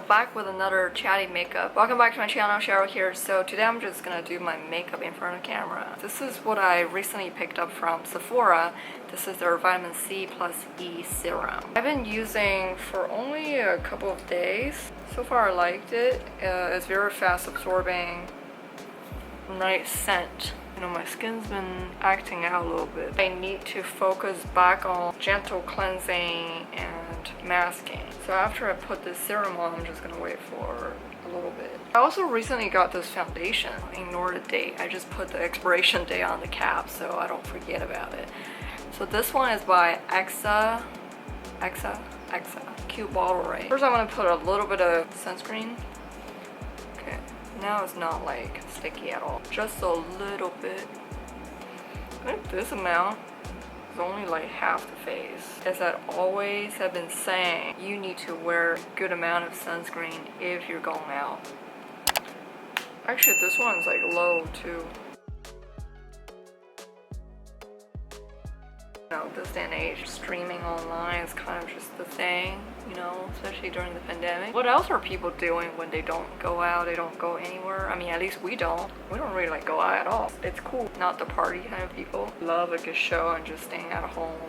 back with another chatty makeup. Welcome back to my channel, Cheryl here. So today I'm just gonna do my makeup in front of camera. This is what I recently picked up from Sephora. This is their vitamin C plus E serum. I've been using for only a couple of days. So far I liked it. It's very fast absorbing, nice scent. You know, my skin's been acting out a little bit. I need to focus back on gentle cleansing and masking. So after I put this serum on, I'm just gonna wait for a little bit. I also recently got this foundation. Ignore the date. I just put the expiration date on the cap so I don't forget about it. So this one is by Exa. Cute bottle, right? First I'm gonna put a little bit of sunscreen. Okay. Now it's not like sticky at all, just a little bit. I think this amount is only like half the face. As I always have been saying, you need to wear a good amount of sunscreen if you're going out. Actually, this one's like low too. You know, this day and age, streaming online is kind of just the thing, you know, especially during the pandemic. What else are people doing when they don't go out, they don't go anywhere? I mean, at least we don't. We don't really like go out at all. It's cool, not the party kind of people. Love a good show and just staying at home.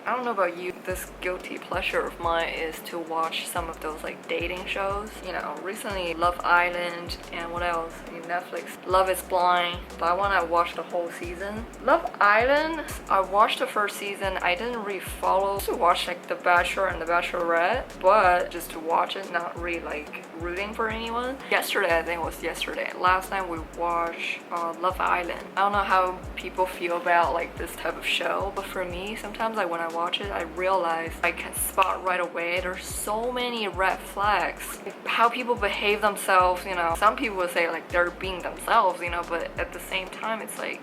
I don't know about you, this guilty pleasure of mine is to watch some of those like dating shows. You know, recently Love Island and what else? I mean, Netflix. Love is Blind. That one I watched the whole season. Love Island, I watched the first season. I didn't really follow to watch like The Bachelor and The Bachelorette, but just to watch it, not really like rooting for anyone. Yesterday, I think it was yesterday. Last night we watched Love Island. I don't know how people feel about like this type of show, but for me, sometimes like when I watch it, I realize I can spot right away there's so many red flags. How people behave themselves, you know. Some people would say like they're being themselves, you know, but at the same time it's like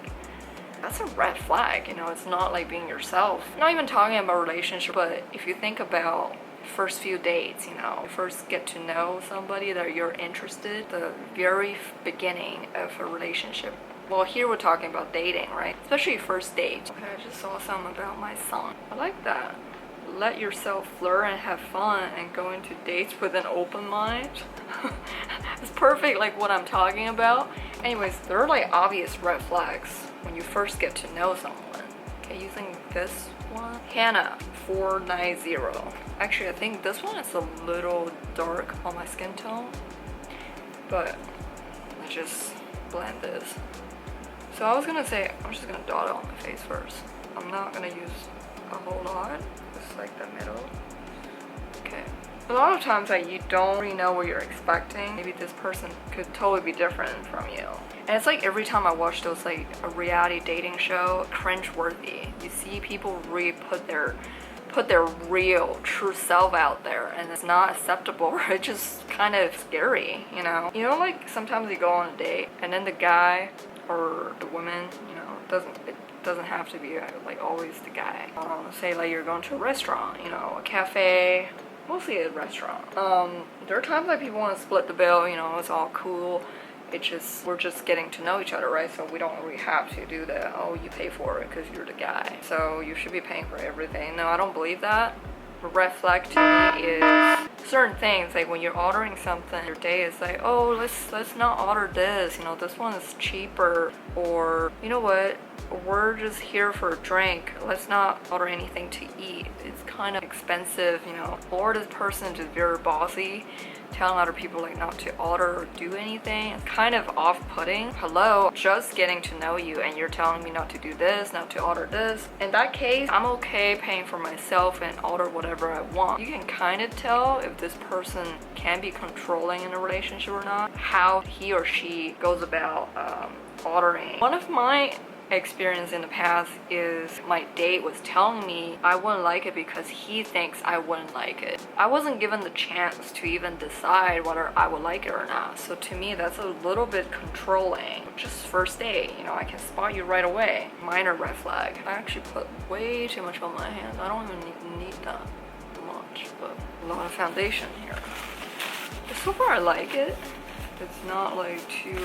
that's a red flag, you know. It's not like being yourself. I'm not even talking about relationship, but if you think about first few dates, you know, first get to know somebody that you're interested, the very beginning of a relationship. Well, here we're talking about dating, right? Especially first date. Okay, I just saw something about my son. I like that. Let yourself flirt and have fun and go into dates with an open mind. It's perfect, like what I'm talking about. Anyways, there are like obvious red flags when you first get to know someone. Okay, using this one. Hannah 490. Actually, I think this one is a little dark on my skin tone. But let's just blend this. So I was gonna say, I'm just gonna dot it on my face first. I'm not gonna use a whole lot, just like the middle. Okay. A lot of times like you don't really know what you're expecting. Maybe this person could totally be different from you. And it's like every time I watch those like a reality dating show, cringe-worthy. You see people really put their real true self out there, and it's not acceptable. It's just kind of scary, you know. You know, like sometimes you go on a date and then the guy or the woman, you know, it doesn't have to be like always the guy. Say like you're going to a restaurant, you know, a cafe, mostly a restaurant. There are times like people want to split the bill, you know, it's all cool. It's just, we're just getting to know each other, right? So we don't really have to do that. Oh, you pay for it because you're the guy, so you should be paying for everything. No, I don't believe that. A red flag to me is certain things, like when you're ordering something, your day is like, oh, let's not order this, you know, this one is cheaper, or you know what, we're just here for a drink, let's not order anything to eat, it's kind of expensive, you know. Or this person is very bossy, telling other people like not to order or do anything. It's kind of off-putting. Hello, just getting to know you and you're telling me not to do this, not to order this. In that case, I'm okay paying for myself and order whatever I want. You can kind of tell if this person can be controlling in a relationship or not, how he or she goes about ordering. One of my experience in the past is my date was telling me I wouldn't like it because he thinks I wouldn't like it. I wasn't given the chance to even decide whether I would like it or not. So to me, that's a little bit controlling. Just first date, you know, I can spot you right away. Minor red flag. I actually put way too much on my hands. I don't even need that much, but a lot of foundation here. But so far I like it. It's not like too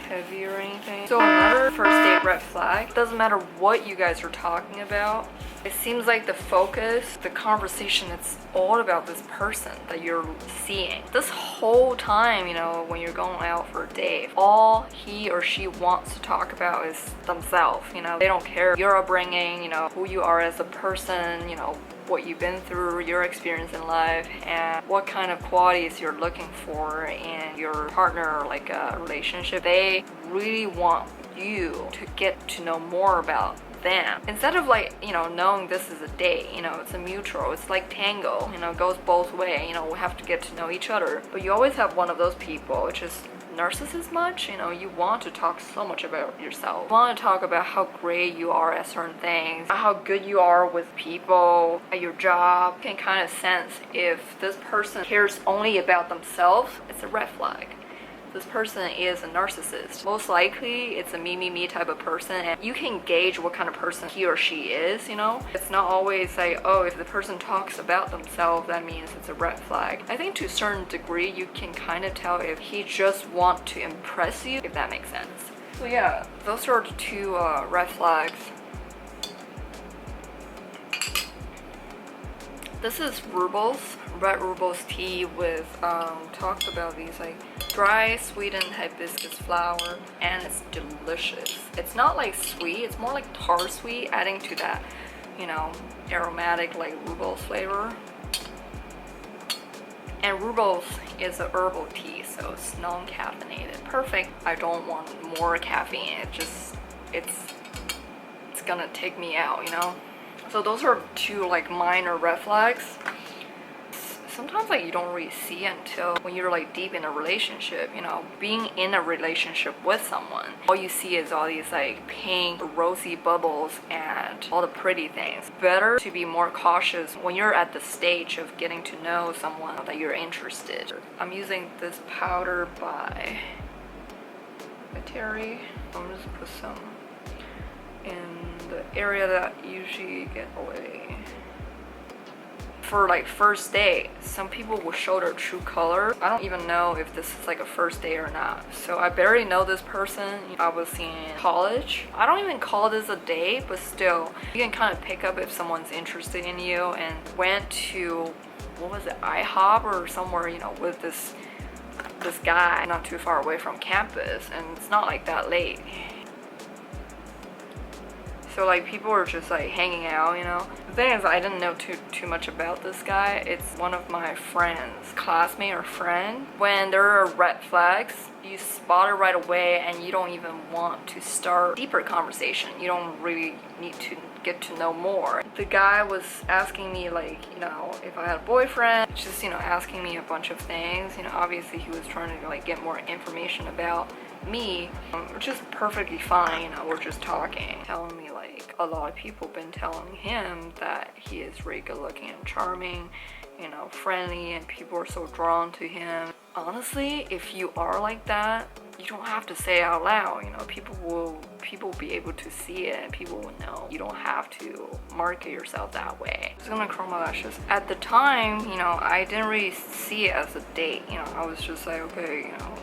heavy or anything. So another first date red flag, doesn't matter what you guys are talking about, It seems like the focus, the conversation, it's all about this person that you're seeing. This whole time, you know, when you're going out for a date, all he or she wants to talk about is themselves, you know. They don't care your upbringing, you know, who you are as a person, you know, what you've been through, your experience in life, and what kind of qualities you're looking for in your partner or like a relationship. They really want you to get to know more about them instead of like, you know, knowing this is a date, you know, it's a mutual, it's like tango, you know, it goes both ways, you know, we have to get to know each other. But you always have one of those people which is narcissist much, you know, you want to talk so much about yourself. You want to talk about how great you are at certain things, how good you are with people, at your job. You can kind of sense if this person cares only about themselves, it's a red flag. This person is a narcissist. Most likely it's a me type of person, and you can gauge what kind of person he or she is, you know. It's not always like, oh, if the person talks about themselves, that means it's a red flag. I think to a certain degree you can kind of tell if he just want to impress you, if that makes sense. So yeah, those are the two red flags. This is Rubel's, red Rubel's tea with, talks about these like dry sweetened hibiscus flower, and it's delicious. It's not like sweet, it's more like tar sweet, adding to that, you know, aromatic like Rubel's flavor. And Rubel's is a herbal tea, so it's non-caffeinated. Perfect. I don't want more caffeine. It's gonna take me out, you know. So those are two like minor red flags. Sometimes like you don't really see until when you're like deep in a relationship, you know, being in a relationship with someone. All you see is all these like pink, rosy bubbles and all the pretty things. Better to be more cautious when you're at the stage of getting to know someone that you're interested. I'm using this powder by Chatty. I'm just put some in the area that usually get oily. For like first date, some people will show their true color. I don't even know if this is like a first date or not. So I barely know this person. I was in college. I don't even call this a date, but still, you can kind of pick up if someone's interested in you. And went to, what was it, IHOP or somewhere, you know, with this guy not too far away from campus, and it's not like that late. So like people are just like hanging out, you know. The thing is, I didn't know too much about this guy. It's one of my friends, classmate or friend. When there are red flags, you spot it right away, and you don't even want to start deeper conversation. You don't really need to get to know more. The guy was asking me like, you know, if I had a boyfriend, just, you know, asking me a bunch of things. You know, obviously he was trying to like get more information about me, which is perfectly fine. You know, we're just talking, telling me like a lot of people been telling him that he is really good looking and charming, you know, friendly, and people are so drawn to him. Honestly, if you are like that, you don't have to say it out loud, you know. People will be able to see it, and people will know. You don't have to market yourself that way. I'm just gonna curl my lashes. At the time, you know, I didn't really see it as a date, you know. I was just like, okay, you know,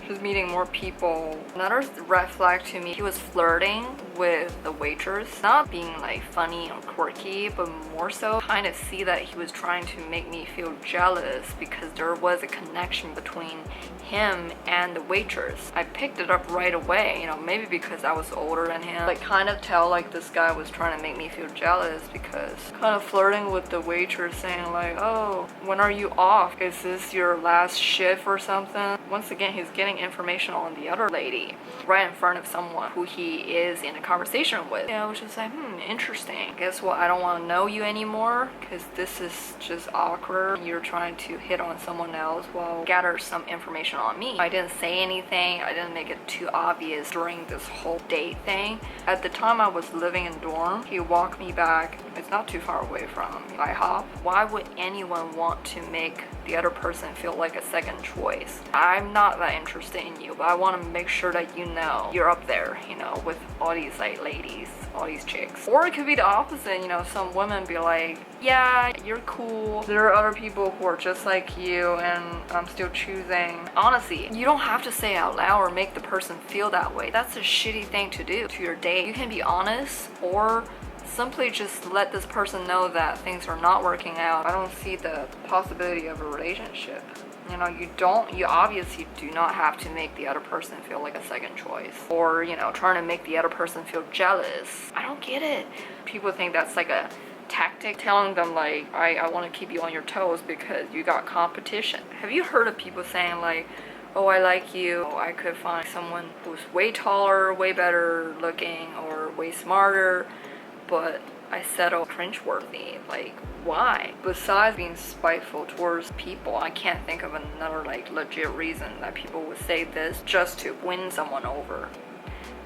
just meeting more people. Another red flag to me, he was flirting with the waitress, not being like funny or quirky, but more so kind of see that he was trying to make me feel jealous because there was a connection between him and the waitress. I picked it up right away, you know, maybe because I was older than him. Like kind of tell like this guy was trying to make me feel jealous because kind of flirting with the waitress, saying like, oh, when are you off? Is this your last shift or something? Once again, he's getting information on the other lady right in front of someone who he is in a conversation with. Yeah, I was just like, interesting. Guess what? I don't want to know you anymore because this is just awkward. You're trying to hit on someone else while gather some information on me. I didn't say anything. I didn't make it too obvious during this whole date thing. At the time I was living in dorm, he walked me back. It's not too far away from IHOP. Why would anyone want to make the other person feel like a second choice? I'm not that interested in you, but I want to make sure that you know you're up there, you know, with all these like ladies, all these chicks. Or it could be the opposite, you know, some women be like, yeah, you're cool. There are other people who are just like you, and I'm still choosing. Honestly, you don't have to say it out loud or make the person feel that way. That's a shitty thing to do to your date. You can be honest or Simply just let this person know that things are not working out. I don't see the possibility of a relationship. You know, you obviously do not have to make the other person feel like a second choice, or, you know, trying to make the other person feel jealous. I don't get it. People think that's like a tactic, telling them like, I want to keep you on your toes because you got competition. Have you heard of people saying like, oh, I like you, oh, I could find someone who's way taller, way better looking, or way smarter, but I settle cringeworthy? Like, why? Besides being spiteful towards people, I can't think of another like legit reason that people would say this just to win someone over.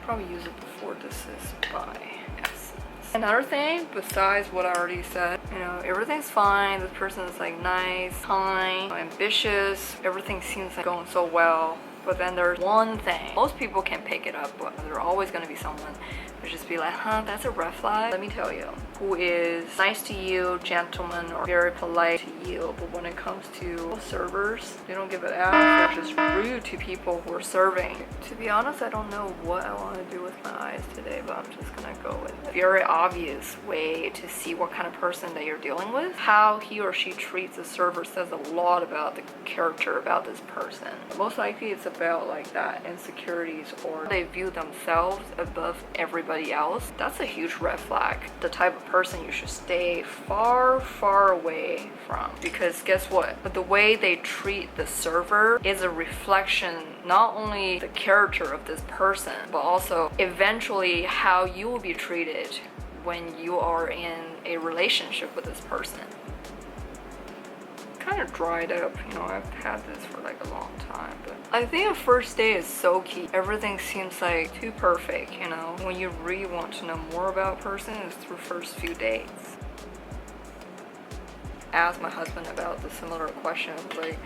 Probably use it before. This is by essence. Another thing besides what I already said, you know, everything's fine. This person is like nice, kind, ambitious. Everything seems like going so well. But then there's one thing. Most people can pick it up, but there's always going to be someone who just be like, huh, that's a red flag. Let me tell you, who is nice to you, gentleman, or very polite to you, but when it comes to servers, they don't give it out. They're just rude to people who are serving. To be honest, I don't know what I want to do with my eyes today, but I'm just gonna go with it. Very obvious way to see what kind of person that you're dealing with. How he or she treats the server says a lot about the character about this person. Most likely it's about like that insecurities, or they view themselves above everybody else. That's a huge red flag. The type of person you should stay far, far away from. Because guess what? The way they treat the server is a reflection not only the character of this person, but also eventually how you will be treated when you are in a relationship with this person. Kind of dried up, you know, I've had this for like a long time, but I think a first date is so key. Everything seems like too perfect, you know. When you really want to know more about a person is through first few dates. Asked my husband about the similar question, like,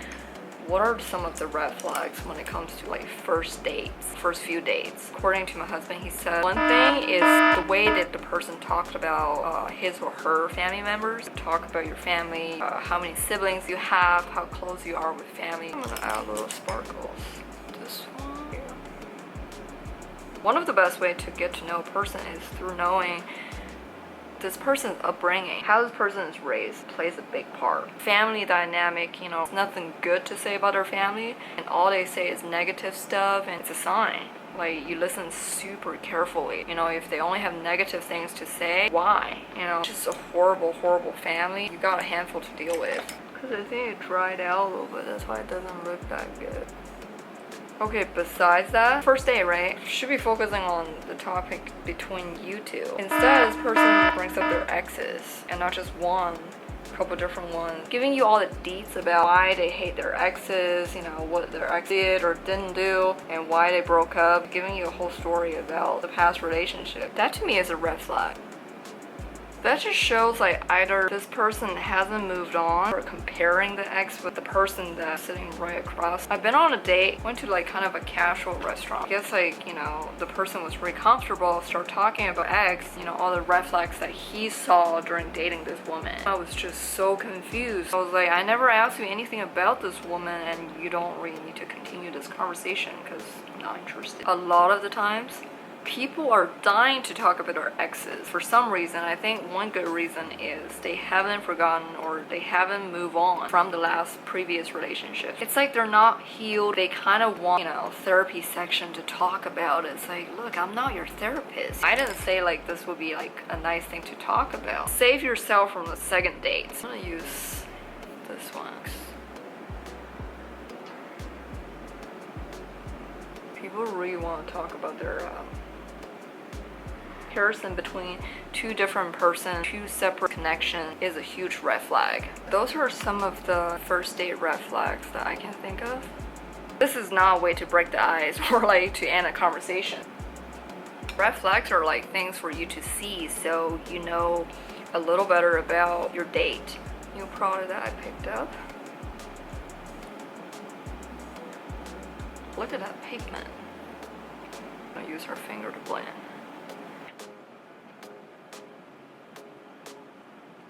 what are some of the red flags when it comes to like first few dates? According to my husband, he said one thing is the way that the person talked about his or her family members. Talk about your family, how many siblings you have, how close you are with family. I'm gonna add a little sparkles. This one here. One of the best ways to get to know a person is through knowing this person's upbringing. How this person is raised plays a big part. Family dynamic, you know, nothing good to say about their family, and all they say is negative stuff, and it's a sign. Like, you listen super carefully. You know, if they only have negative things to say, why? You know, just a horrible, horrible family. You got a handful to deal with. Because I think it dried out a little bit, that's why it doesn't look that good. Okay, besides that, first date, right? Should be focusing on the topic between you two. Instead, this person brings up their exes, and not just one, a couple different ones, giving you all the deets about why they hate their exes, you know, what their ex did or didn't do, and why they broke up, giving you a whole story about the past relationship. That to me is a red flag. That just shows like either this person hasn't moved on, or comparing the ex with the person that's sitting right across. I've been on a date, went to like kind of a casual restaurant. I guess like, you know, the person was really comfortable, started talking about ex, you know, all the red flags that he saw during dating this woman. I was just so confused. I was like, I never asked you anything about this woman, and you don't really need to continue this conversation because I'm not interested. A lot of the times, people are dying to talk about their exes. For some reason, I think one good reason is they haven't forgotten, or they haven't moved on from the previous relationship. It's like they're not healed. They kind of want, you know, therapy section to talk about it. It's like, look, I'm not your therapist. I didn't say like this would be like a nice thing to talk about. Save yourself from the second date. I'm gonna use this one. People really want to talk about their comparison between two different persons, two separate connections is a huge red flag. Those are some of the first date red flags that I can think of. This is not a way to break the ice or like to end a conversation. Red flags are like things for you to see so you know a little better about your date. New product that I picked up. Look at that pigment. I'm gonna use our finger to blend.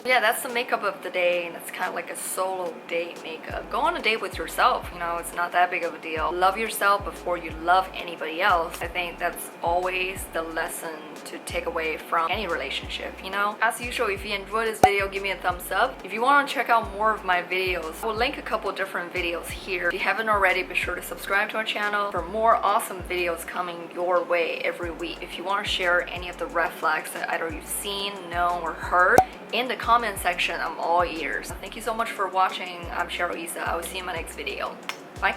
Yeah, that's the makeup of the day, and it's kind of like a solo date makeup. Go on a date with yourself, you know, it's not that big of a deal. Love yourself before you love anybody else. I think that's always the lesson to take away from any relationship, you know? As usual, if you enjoyed this video, give me a thumbs up. If you want to check out more of my videos, I will link a couple different videos here. If you haven't already, be sure to subscribe to our channel for more awesome videos coming your way every week. If you want to share any of the red flags that either you've seen, known, or heard, in the comment section, I'm all ears. Thank you so much for watching. I'm Cherilissa. I will see you in my next video. Bye.